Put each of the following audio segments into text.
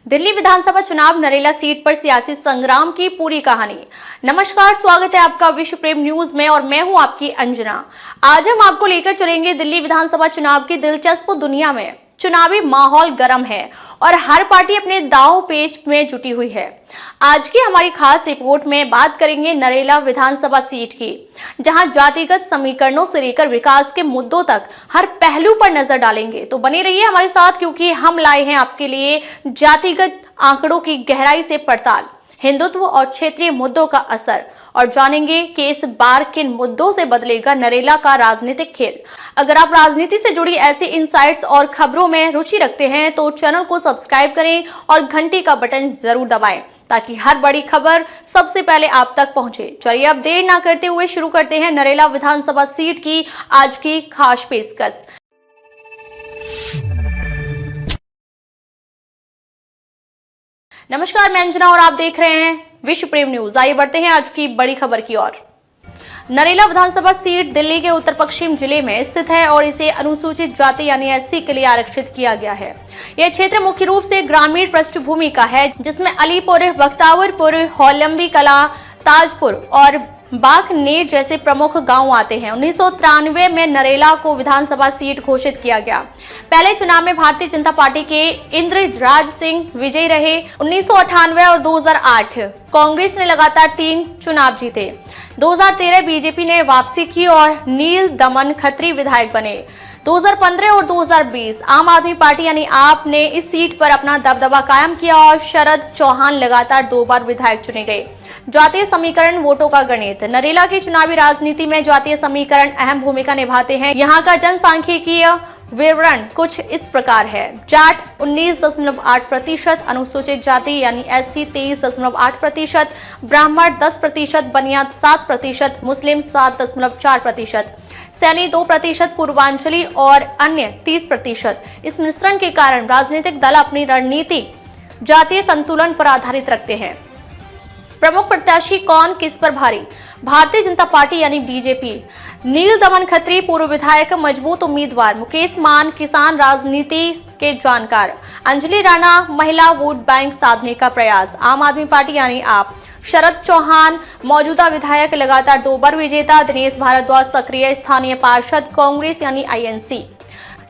दिल्ली विधानसभा चुनाव नरेला सीट पर सियासी संग्राम की पूरी कहानी। नमस्कार, स्वागत है आपका विश्व प्रेम न्यूज में और मैं हूं आपकी अंजना। आज हम आपको लेकर चलेंगे दिल्ली विधानसभा चुनाव की दिलचस्प दुनिया में। चुनावी माहौल गर्म है और हर पार्टी अपने दांव पेच में जुटी हुई है। आज की हमारी खास रिपोर्ट में बात करेंगे नरेला विधानसभा सीट की, जहां जातिगत समीकरणों से लेकर विकास के मुद्दों तक हर पहलू पर नजर डालेंगे। तो बने रहिए हमारे साथ, क्योंकि हम लाए हैं आपके लिए जातिगत आंकड़ों की गहराई से पड़ताल, हिंदुत्व और क्षेत्रीय मुद्दों का असर, और जानेंगे कि इस बार किन मुद्दों से बदलेगा नरेला का राजनीतिक खेल। अगर आप राजनीति से जुड़ी ऐसी इनसाइट्स और खबरों में रुचि रखते हैं तो चैनल को सब्सक्राइब करें और घंटी का बटन जरूर दबाएं, ताकि हर बड़ी खबर सबसे पहले आप तक पहुंचे। चलिए अब देर ना करते हुए शुरू करते हैं नरेला विधानसभा सीट की आज की खास पेशकश। नमस्कार, मैं अंजना और आप देख रहे हैं विश्व प्रेम न्यूज। आइए बढ़ते हैं आज की बड़ी खबर की ओर। नरेला विधानसभा सीट दिल्ली के उत्तर पश्चिम जिले में स्थित है और इसे अनुसूचित जाति यानी एससी के लिए आरक्षित किया गया है। यह क्षेत्र मुख्य रूप से ग्रामीण पृष्ठभूमि का है, जिसमें अलीपुर, बख्तावरपुर, होलंबी कला, ताजपुर और बाखनेर जैसे प्रमुख गांव आते हैं। 1993 में नरेला को विधानसभा सीट घोषित किया गया। पहले चुनाव में भारतीय जनता पार्टी के इंद्रराज सिंह विजयी रहे। 1998 और 2008 कांग्रेस ने लगातार 3 चुनाव जीते। 2013 बीजेपी ने वापसी की और नील दमन खत्री विधायक बने। 2015 और 2020 आम आदमी पार्टी यानी आप ने इस सीट पर अपना दबदबा कायम किया और शरद चौहान लगातार 2 बार विधायक चुने गए। जातीय समीकरण, वोटों का गणित। नरेला की चुनावी राजनीति में जातीय समीकरण अहम भूमिका निभाते हैं। यहाँ का जनसांख्यिकीय विवरण कुछ इस प्रकार है। जाट 19.8%, अनुसूचित जाति यानी एससी 23.8%, ब्राह्मण 10%, बनिया 7%, मुस्लिम 7.4%, सैनी 2%, पूर्वांचली और अन्य 30%। इस मिश्रण के कारण राजनीतिक दल अपनी रणनीति जातीय संतुलन पर आधारित रखते हैं। प्रमुख प्रत्याशी कौन, किस पर भारी? भारतीय जनता पार्टी यानी बीजेपी। नील दमन खत्री पूर्व विधायक, मजबूत उम्मीदवार। मुकेश मान किसान राजनीति के जानकार। अंजलि राणा महिला वोट बैंक साधने का प्रयास। आम आदमी पार्टी यानी आप। शरद चौहान मौजूदा विधायक, लगातार 2 बार विजेता। दिनेश भारद्वाज सक्रिय स्थानीय पार्षद, कांग्रेस यानी आईएनसी।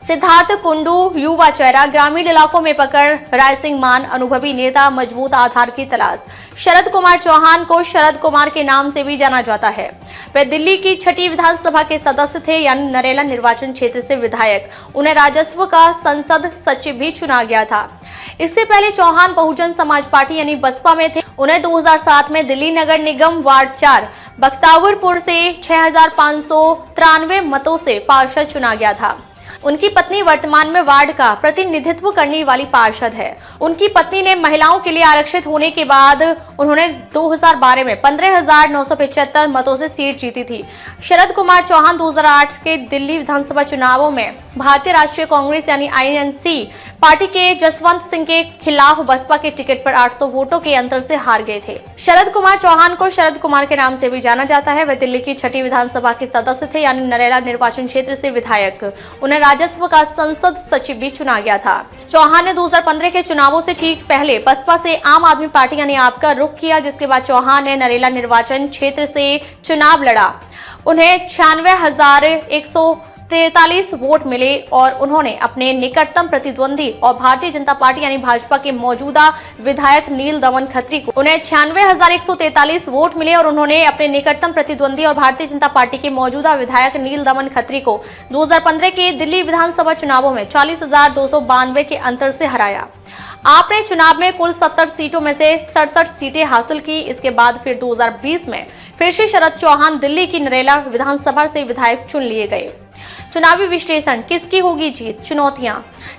सिद्धार्थ कुंडू युवा चेहरा, ग्रामीण इलाकों में पकड़। रायसिंह मान अनुभवी नेता, मजबूत आधार की तलाश। शरद कुमार चौहान को शरद कुमार के नाम से भी जाना जाता है। वे दिल्ली की 6ठी विधानसभा के सदस्य थे, यानी नरेला निर्वाचन क्षेत्र से विधायक। उन्हें राजस्व का संसद सचिव भी चुना गया था। इससे पहले चौहान बहुजन समाज पार्टी यानी बसपा में थे। उन्हें 2007 में दिल्ली नगर निगम वार्ड 4 बख्तावरपुर से 6593 मतों से पार्षद चुना गया था। उनकी पत्नी वर्तमान में वार्ड का प्रतिनिधित्व करने वाली पार्षद है। उनकी पत्नी ने महिलाओं के लिए आरक्षित होने के बाद उन्होंने 2012 में 15,975 मतों से सीट जीती थी। शरद कुमार चौहान 2008 के दिल्ली विधानसभा चुनावों में भारतीय राष्ट्रीय कांग्रेस यानी आईएनसी पार्टी के जसवंत सिंह के खिलाफ बसपा के टिकट पर 800 वोटों के अंतर से हार गए थे। शरद कुमार चौहान को शरद कुमार के नाम से भी जाना जाता है। वे दिल्ली की 6ठी विधानसभा के सदस्य थे, यानी नरेला निर्वाचन क्षेत्र से विधायक। उन्हें राजस्व का संसद सचिव भी चुना गया था। चौहान ने 2015 के चुनावों से ठीक पहले बसपा से आम आदमी पार्टी यानी आपका रुख किया, जिसके बाद चौहान ने नरेला निर्वाचन क्षेत्र से चुनाव लड़ा। उन्हें 96,143 वोट मिले और उन्होंने अपने निकटतम प्रतिद्वंदी और भारतीय जनता पार्टी यानी भाजपा के मौजूदा विधायक नील दमन खत्री को 96,143 वोट मिले और उन्होंने अपने निकटतम प्रतिद्वंदी और भारतीय जनता पार्टी के मौजूदा विधायक नील दमन खत्री को 2015 के दिल्ली विधानसभा चुनावों में 40,292 के अंतर से हराया। आपने चुनाव में कुल 70 सीटों में से 67 सीटें हासिल की। इसके बाद फिर 2020 में फिर से शरद चौहान दिल्ली की नरेला विधानसभा से विधायक चुन लिए गए। चुनावी विश्लेषण, किसकी होगी जीत? चुनौतियां,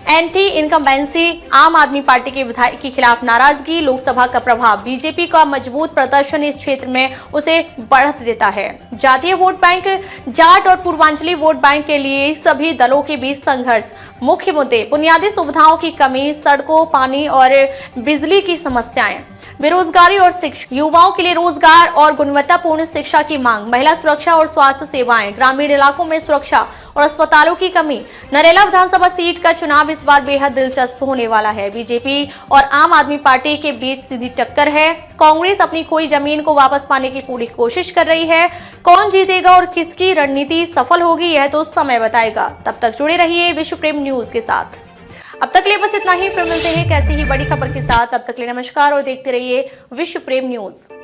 एंटी इनकम्बेंसी, आम आदमी पार्टी के विधायक के खिलाफ नाराजगी, लोकसभा का प्रभाव, बीजेपी का मजबूत प्रदर्शन इस क्षेत्र में उसे बढ़त देता है। जातीय वोट बैंक, जाट और पूर्वांचली वोट बैंक के लिए सभी दलों के बीच संघर्ष। मुख्य मुद्दे, बुनियादी सुविधाओं की कमी, सड़कों, पानी और बिजली की समस्याएं, बेरोजगारी और शिक्षा, युवाओं के लिए रोजगार और गुणवत्तापूर्ण शिक्षा की मांग, महिला सुरक्षा और स्वास्थ्य सेवाएं, ग्रामीण इलाकों में सुरक्षा और अस्पतालों की कमी। नरेला विधानसभा सीट का चुनाव इस बार बेहद दिलचस्प होने वाला है। बीजेपी और आम आदमी पार्टी के बीच सीधी टक्कर है। कांग्रेस अपनी खोई जमीन को वापस पाने की पूरी कोशिश कर रही है। कौन जीतेगा और किसकी रणनीति सफल होगी, यह तो समय बताएगा। तब तक जुड़े रहिए विश्व प्रेम न्यूज के साथ। अब तक लिए बस इतना ही। फिर मिलते हैं कैसी ही बड़ी खबर के साथ। तब तक लिए नमस्कार और देखते रहिए विश्व प्रेम न्यूज।